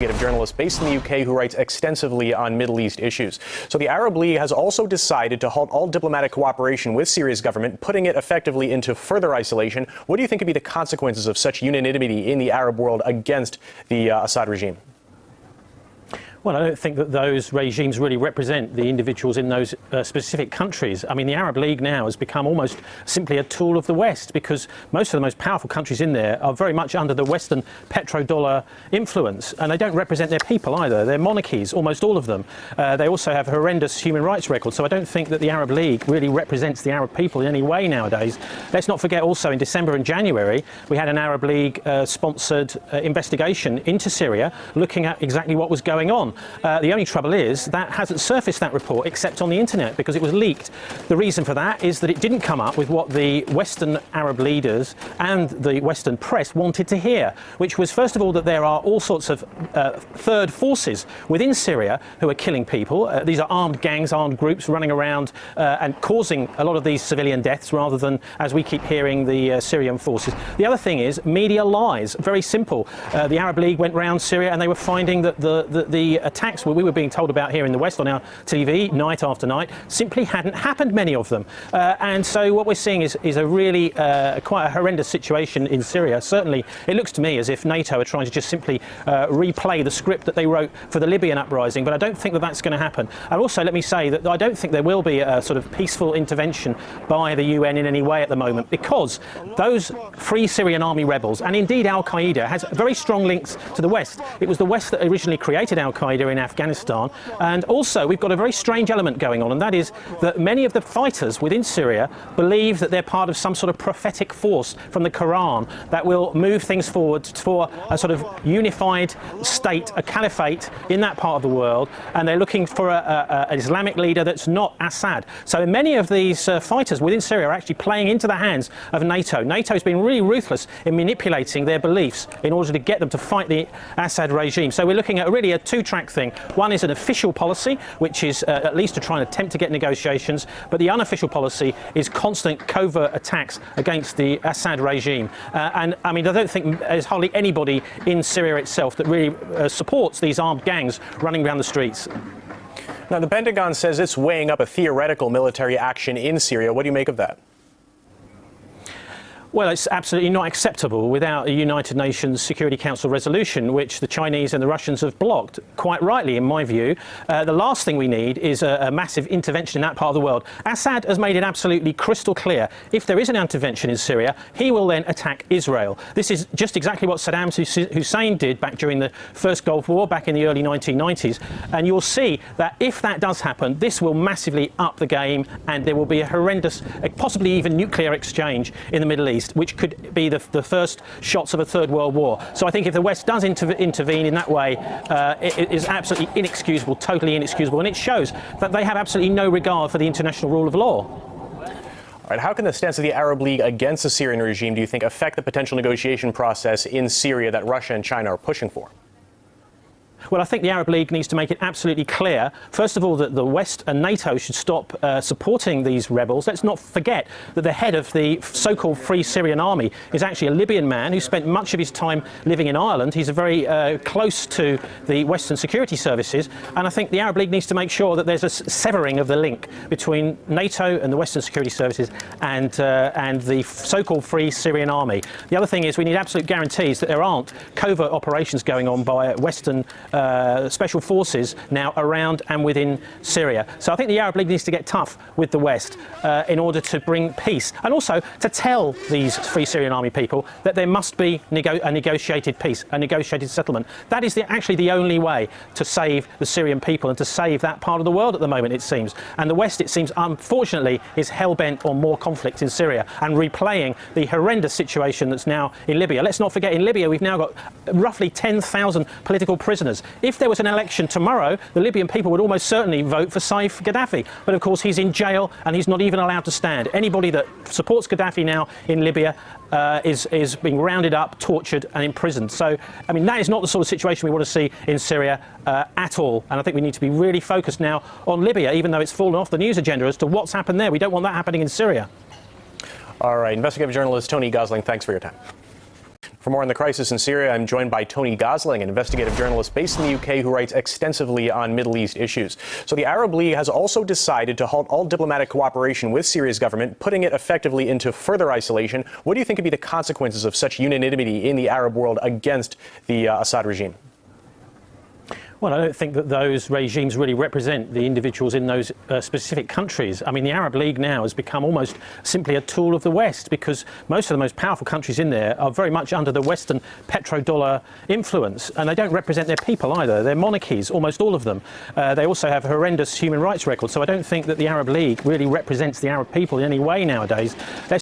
Journalist based in the UK who writes extensively on Middle East issues. So the Arab League has also decided to halt all diplomatic cooperation with Syria's government, putting it effectively into further isolation. What do you think could be the consequences of such unanimity in the Arab world against the Assad regime? Well, I don't think that those regimes really represent the individuals in those specific countries. I mean, the Arab League now has become almost simply a tool of the West, because most of the most powerful countries in there are very much under the Western petrodollar influence, and they don't represent their people either. They're monarchies, almost all of them. They also have horrendous human rights records, so I don't think that the Arab League really represents the Arab people in any way nowadays. Let's not forget also in December and January we had an Arab League sponsored investigation into Syria looking at exactly what was going on. The only trouble is that hasn't surfaced, that report, except on the internet, because it was leaked. The reason for that is that it didn't come up with what the Western Arab leaders and the Western press wanted to hear, which was, first of all, that there are all sorts of third forces within Syria who are killing people. These are armed gangs, armed groups running around and causing a lot of these civilian deaths, rather than, as we keep hearing, the Syrian forces. The other thing is media lies. Very simple. The Arab League went round Syria and they were finding that the attacks we were being told about here in the West on our TV night after night simply hadn't happened, many of them. And so what we're seeing is a really quite a horrendous situation in Syria. Certainly it looks to me as if NATO are trying to just simply replay the script that they wrote for the Libyan uprising, but I don't think that that's going to happen. And also let me say that I don't think there will be a sort of peaceful intervention by the UN in any way at the moment, because those Free Syrian Army rebels, and indeed Al-Qaeda, has very strong links to the West. It was the West that originally created Al-Qaeda in Afghanistan, and also we've got a very strange element going on, and that is that many of the fighters within Syria believe that they're part of some sort of prophetic force from the Quran that will move things forward for a sort of unified state, a caliphate in that part of the world, and they're looking for an Islamic leader that's not Assad. So many of these fighters within Syria are actually playing into the hands of NATO. NATO's been really ruthless in manipulating their beliefs in order to get them to fight the Assad regime. So we're looking at really a two-track thing. One is an official policy, which is at least to try and attempt to get negotiations, but the unofficial policy is constant covert attacks against the Assad regime. And I mean, I don't think there's hardly anybody in Syria itself that really supports these armed gangs running around the streets. Now, the Pentagon says it's weighing up a theoretical military action in Syria. What do you make of that? Well, it's absolutely not acceptable without a United Nations Security Council resolution, which the Chinese and the Russians have blocked, quite rightly in my view. The last thing we need is a massive intervention in that part of the world. Assad has made it absolutely crystal clear, if there is an intervention in Syria, he will then attack Israel. This is just exactly what Saddam Hussein did back during the First Gulf War back in the early 1990s. And you'll see that if that does happen, this will massively up the game, and there will be a horrendous, possibly even nuclear exchange in the Middle East, which could be the first shots of a third world war. So I think if the West does intervene in that way, it is absolutely inexcusable, totally inexcusable, and it shows that they have absolutely no regard for the international rule of law. All right, how can the stance of the Arab League against the Syrian regime, do you think, affect the potential negotiation process in Syria that Russia and China are pushing for? Well, I think the Arab League needs to make it absolutely clear, first of all, that the West and NATO should stop supporting these rebels. Let's not forget that the head of the so-called Free Syrian Army is actually a Libyan man who spent much of his time living in Ireland. He's very close to the Western security services, and I think the Arab League needs to make sure that there's a severing of the link between NATO and the Western security services and the so-called Free Syrian Army. The other thing is we need absolute guarantees that there aren't covert operations going on by Western special forces now around and within Syria. So I think the Arab League needs to get tough with the West in order to bring peace, and also to tell these Free Syrian Army people that there must be a negotiated peace, a negotiated settlement. That is actually the only way to save the Syrian people and to save that part of the world at the moment, it seems. And the West, it seems, unfortunately, is hell-bent on more conflict in Syria and replaying the horrendous situation that's now in Libya. Let's not forget, in Libya we've now got roughly 10,000 political prisoners. If there was an election tomorrow, the Libyan people would almost certainly vote for Saif Gaddafi. But of course he's in jail and he's not even allowed to stand. Anybody that supports Gaddafi now in Libya is being rounded up, tortured and imprisoned. So, I mean, that is not the sort of situation we want to see in Syria at all. And I think we need to be really focused now on Libya, even though it's fallen off the news agenda, as to what's happened there. We don't want that happening in Syria. All right, investigative journalist Tony Gosling, thanks for your time. For more on the crisis in Syria, I'm joined by Tony Gosling, an investigative journalist based in the UK who writes extensively on Middle East issues. So the Arab League has also decided to halt all diplomatic cooperation with Syria's government, putting it effectively into further isolation. What do you think could be the consequences of such unanimity in the Arab world against the Assad regime? Well, I don't think that those regimes really represent the individuals in those specific countries. I mean, the Arab League now has become almost simply a tool of the West, because most of the most powerful countries in there are very much under the Western petrodollar influence, and they don't represent their people either. They're monarchies, almost all of them. They also have horrendous human rights records, so I don't think that the Arab League really represents the Arab people in any way nowadays. They're